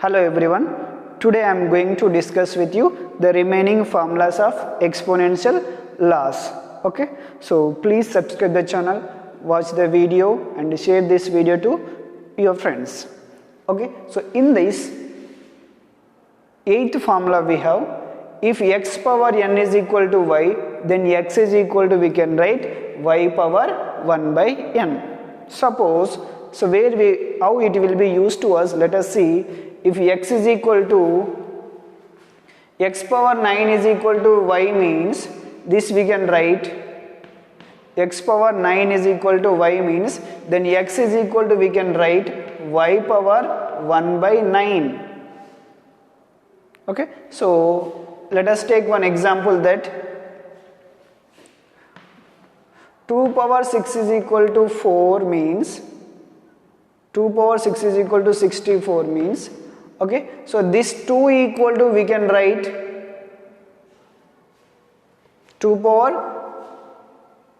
Hello everyone. Today I am going to discuss with you the remaining formulas of exponential laws. Okay, so please subscribe the channel, watch the video and share this video to your friends. Okay, so in this eighth formula we have, if x power n is equal to y, then x is equal to, we can write y power 1 by n. Suppose, so how it will be used to us, let us see. If x is equal to x power 9 is equal to y means, this we can write x power 9 is equal to y means, then x is equal to, we can write y power 1 by 9. Okay, so let us take one example, that 2 power 6 is equal to 4 means 2 power 6 is equal to 64 means, okay, so this 2 equal to, we can write 2 power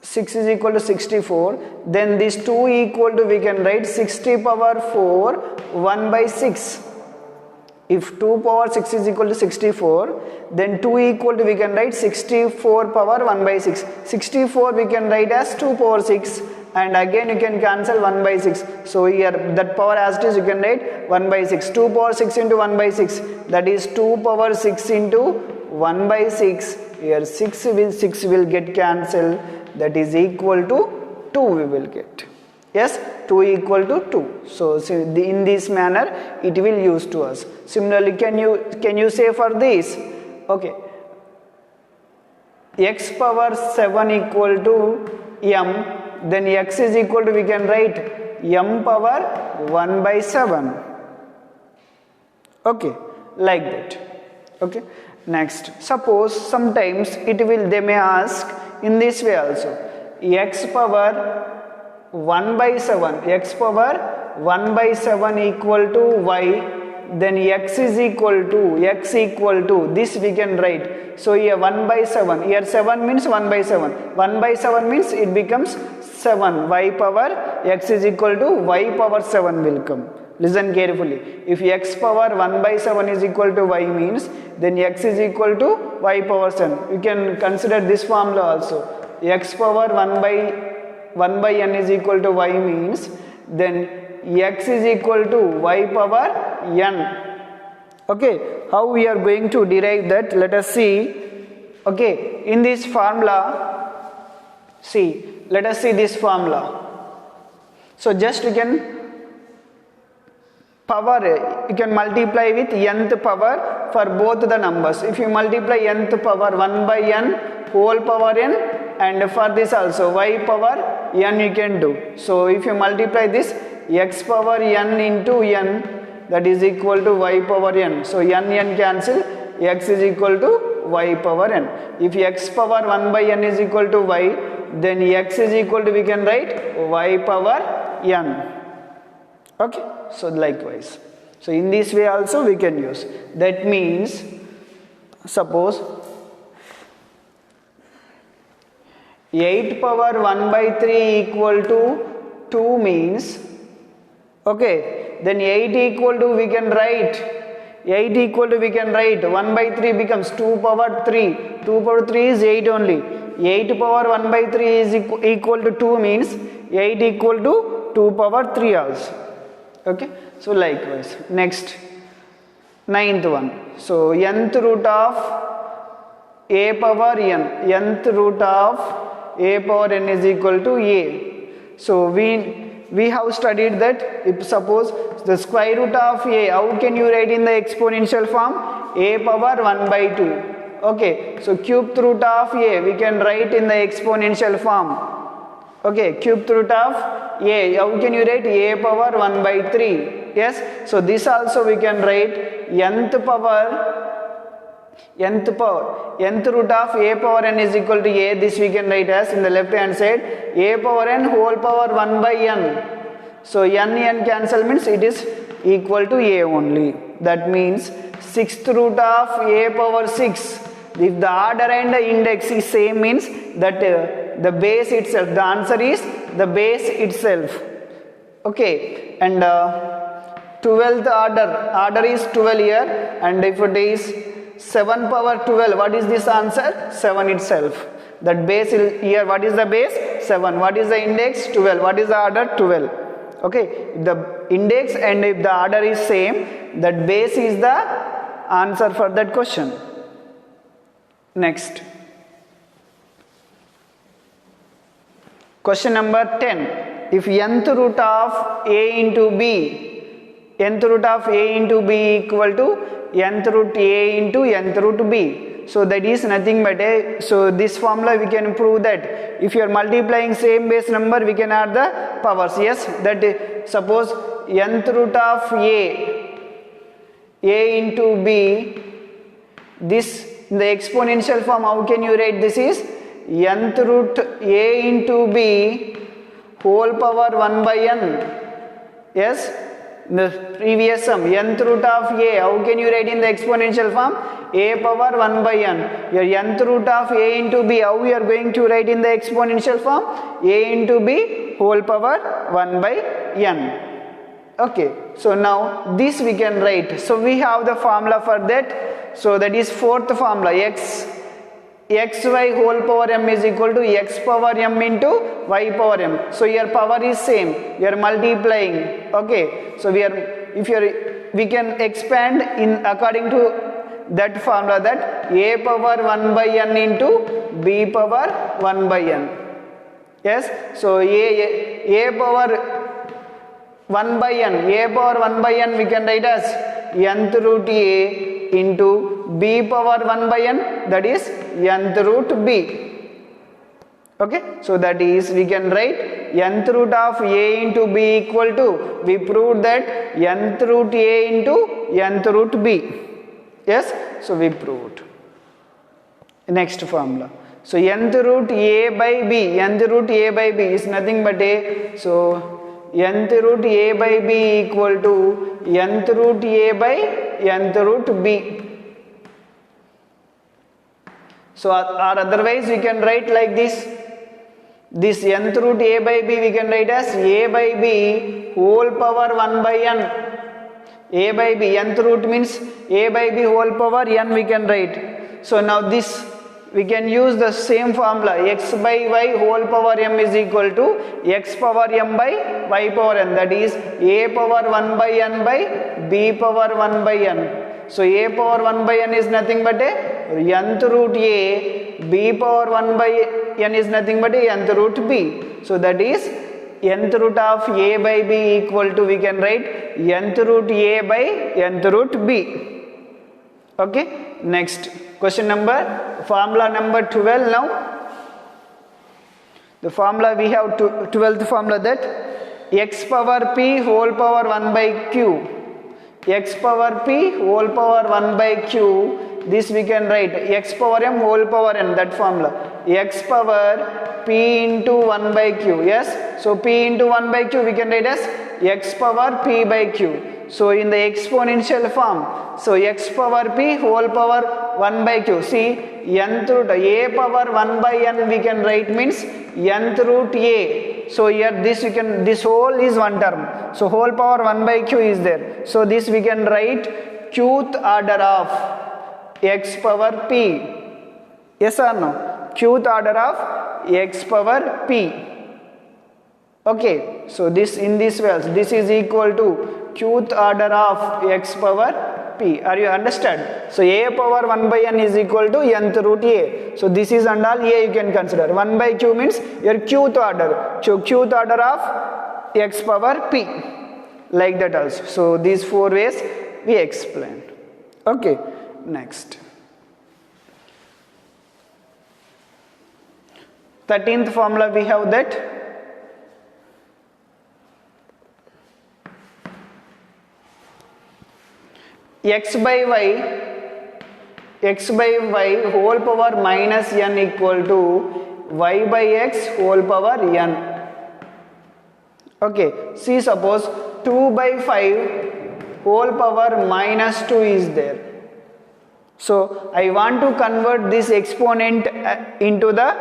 6 is equal to 64, then this 2 equal to, we can write 60 power 4 1 by 6. If 2 power 6 is equal to 64, then 2 equal to, we can write 64 power 1 by 6. 64 we can write as 2 power 6, and again you can cancel 1 by 6. So here that power as it is, you can write 1 by 6. 2 power 6 into 1 by 6, that is 2 power 6 into 1 by 6. Here 6 will get cancelled, that is equal to 2 we will get. Yes, 2 equal to 2. So in this manner it will use to us. Similarly, can you say for this, okay, x power 7 equal to m, then x is equal to, we can write m power 1 by 7. Okay, like that. Okay, next, suppose sometimes they may ask in this way also, x power 1 by 7, x power 1 by 7 equal to y, then x equal to, this we can write. So here 1 by 7, here 7 means 1 by 7, 1 by 7 means it becomes 7, y power x is equal to y power 7 will come. Listen carefully, if x power 1 by 7 is equal to y means, then x is equal to y power 7. You can consider this formula also, x power 1 by n is equal to y means, then x is equal to y power n. Okay, how we are going to derive that, let us see. Okay, in this formula, let us see this formula. So just you can multiply with nth power for both the numbers. If you multiply nth power 1 by n whole power n, and for this also y power n you can do. So if you multiply this, x power n into n, that is equal to y power n. So n cancel, x is equal to y power n. If x power 1 by n is equal to y, then x is equal to, we can write y power n. Okay, so likewise. So in this way also we can use. That means, suppose 8 power 1 by 3 equal to 2 means, okay, then 8 equal to, we can write 1 by 3 becomes 2 power 3. 2 power 3 is 8 only. 8 power 1 by 3 is equal to 2 means 8 equal to 2 power 3 also. Okay, so likewise. Next, ninth one. So nth root of a power n, nth root of a power n is equal to a. So we have studied that if suppose the square root of a, how can you write in the exponential form? A power 1 by 2. Okay, so cubed root of a we can write in the exponential form. Okay, cubed root of a, how can you write? A power 1 by 3. Yes, so this also we can write nth root of a power n is equal to a, this we can write as in the left hand side a power n whole power 1 by n. So n cancel means it is equal to a only. That means 6th root of a power 6. If the order and the index is same means that the base itself, the answer is the base itself. Okay, and 12th order is 12 here, and if it is 7 power 12, what is this answer? 7 itself. That base is here, what is the base? 7. What is the index? 12. What is the order? 12. Okay, if the index and if the order is same, that base is the answer for that question. Next. Question number 10. If nth root of a into b, nth root of a into b equal to nth root a into nth root b. So that is nothing but a, so this formula we can prove that if you are multiplying same base number, we can add the powers. Yes, that suppose nth root of a into b, this in the exponential form, how can you write this is nth root a into b whole power 1 by n. Yes, in the previous sum, nth root of a, how can you write in the exponential form? A power 1 by n. Your nth root of a into b, how we are going to write in the exponential form? A into b whole power 1 by n. Okay, so now this we can write. So we have the formula for that. So that is fourth formula, xy whole power m is equal to x power m into y power m. So your power is same, we are multiplying. Okay, so we can expand in according to that formula, that a power 1 by n into b power 1 by n. Yes, so a power 1 by n, a power 1 by n we can write as nth root a into b power 1 by n, that is nth root b. Okay, so that is we can write nth root of a into b equal to, we proved that nth root a into nth root b. Yes, so we proved. Next formula. So nth root a by b, nth root a by b is nothing but a, so nth root a by b equal to nth root a by nth root b. So or otherwise we can write like this. This nth root a by b we can write as a by b whole power 1 by n. A by b, nth root means a by b whole power n we can write. So now this we can use the same formula, x by y whole power m is equal to x power m by y power n, that is a power 1 by n by b power 1 by n. So a power 1 by n is nothing but a nth root a, b power 1 by n is nothing but a nth root b. So that is nth root of a by b equal to, we can write nth root a by nth root b. Okay, next question number, formula number 12 now. The formula we have 12th formula, that x power p whole power 1 by q, x power p whole power 1 by q, this we can write x power m whole power n, that formula, x power p into 1 by q. Yes, so p into 1 by q we can write as x power p by q. So in the exponential form, so x power p whole power 1 by q. See, nth root a power 1 by n we can write means nth root a. So here this we can, this whole is one term. So whole power 1 by q is there. So this we can write qth order of x power p. Yes or no? Qth order of x power p. Okay, so this in this way, this is equal to qth order of x power p. Are you understand? So a power 1 by n is equal to nth root a. So this is and all a you can consider. 1 by q means your qth order. So qth order of x power p. Like that also. So these four ways we explained. Okay, next. 13th formula we have that x by y whole power minus n equal to y by x whole power n. Okay, see, suppose 2 by 5 whole power minus 2 is there. So I want to convert this exponent into the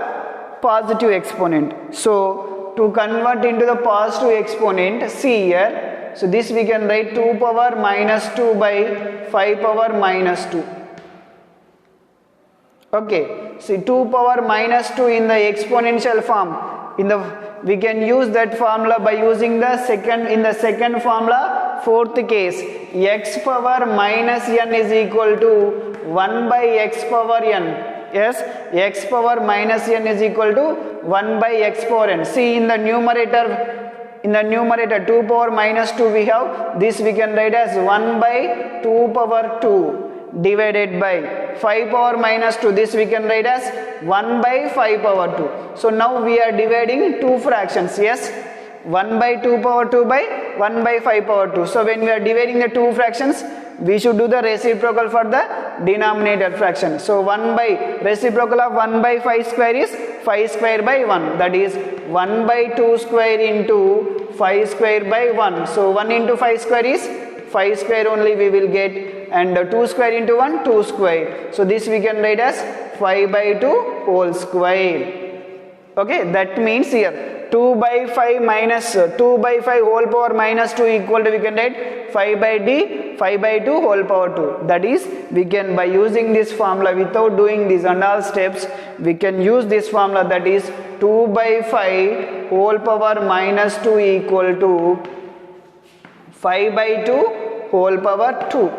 positive exponent. So to convert into the positive exponent, see here, So this we can write 2 power minus 2 by 5 power minus 2. Okay, see 2 power minus 2 in the exponential form. We can use that formula by using the second formula, fourth case. X power minus n is equal to 1 by x power n. Yes, x power minus n is equal to 1 by x power n. See in the numerator 2 power minus 2 we have, this we can write as 1 by 2 power 2 divided by 5 power minus 2, this we can write as 1 by 5 power 2. So now we are dividing two fractions. Yes, 1 by 2 power 2 by 1 by 5 power 2. So when we are dividing the two fractions, we should do the reciprocal for the denominator fraction. So 1 by reciprocal of 1 by 5 square is 5 square by 1, that is 1 by 2 square into 5 square by 1. So 1 into 5 square is 5 square only we will get, and 2 square into 1, 2 square. So this we can write as 5 by 2 whole square. Okay, that means here 2 by 5 minus 2 by 5 whole power minus 2 equal to, we can write 5 by d 5 by 2 whole power 2. That is, we can, by using this formula without doing these and all steps, we can use this formula, that is 2 by 5 whole power minus 2 equal to 5 by 2 whole power 2.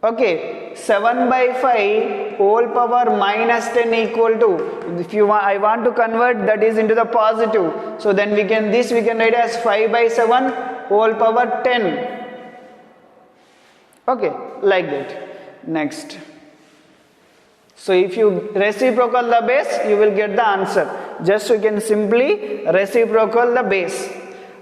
Okay, 7 by 5 whole power minus 10 equal to, if you want, I want to convert that is into the positive, so then we can write as 5 by 7 whole power 10. Okay, like that. Next, so if you reciprocal the base, you will get the answer. Just you can simply reciprocal the base.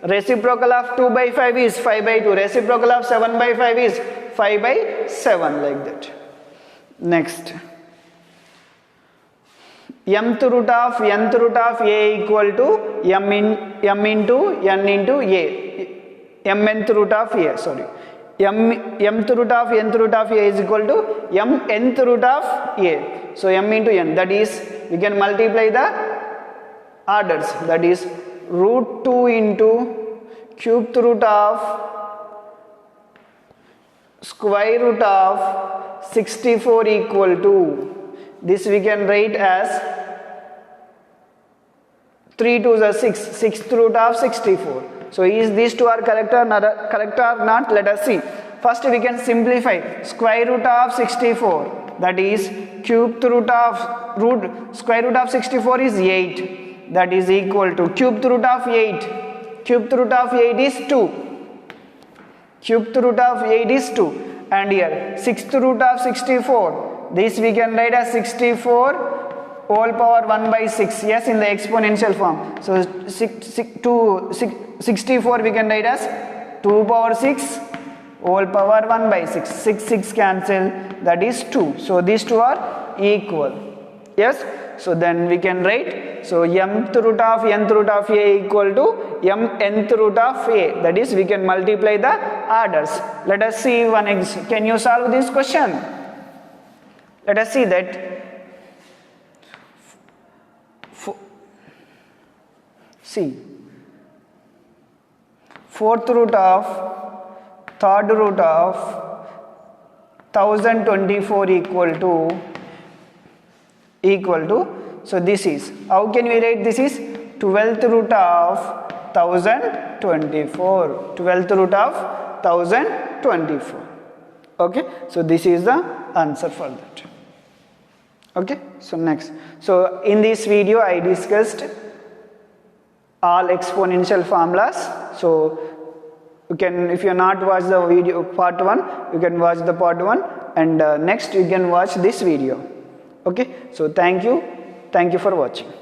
Reciprocal of 2 by 5 is 5 by 2. Reciprocal of 7 by 5 is 5 by 7, like that. Next, mth root of a equal to m into n into a. Mth root of a, sorry. Mth root of a is equal to nth root of a. So m into n, that is, we can multiply the orders, that is root 2 into cubed root of square root of 64 equal to, this we can write as 3 2 is 6, sixth root of 64. So is these two are correct or not? Let us see. First we can simplify. Square root of 64, that is cubed root of square root of 64 is 8, that is equal to cubed root of 8. Cubed root of 8 is 2. Cubed root of 8 is 2. And here sixth root of 64, this we can write as 64 whole power 1 by 6. Yes, in the exponential form. So 64 we can write as 2 power 6 whole power 1 by 6. 6 cancel, that is 2. So these two are equal. Yes, so then we can write, so mth root of a equal to nth root of a, that is, we can multiply the orders. Let us see one can you solve this question? Let us see that. See, fourth root of third root of 1024 equal to, so this is, how can we write this is 12th root of 1024, 12th root of 1024. Okay, so this is the answer for that. Okay, so next, so in this video I discussed all exponential formulas. So you can, if you have not watched the video part 1, you can watch the part 1, and next you can watch this video. Okay, so thank you for watching.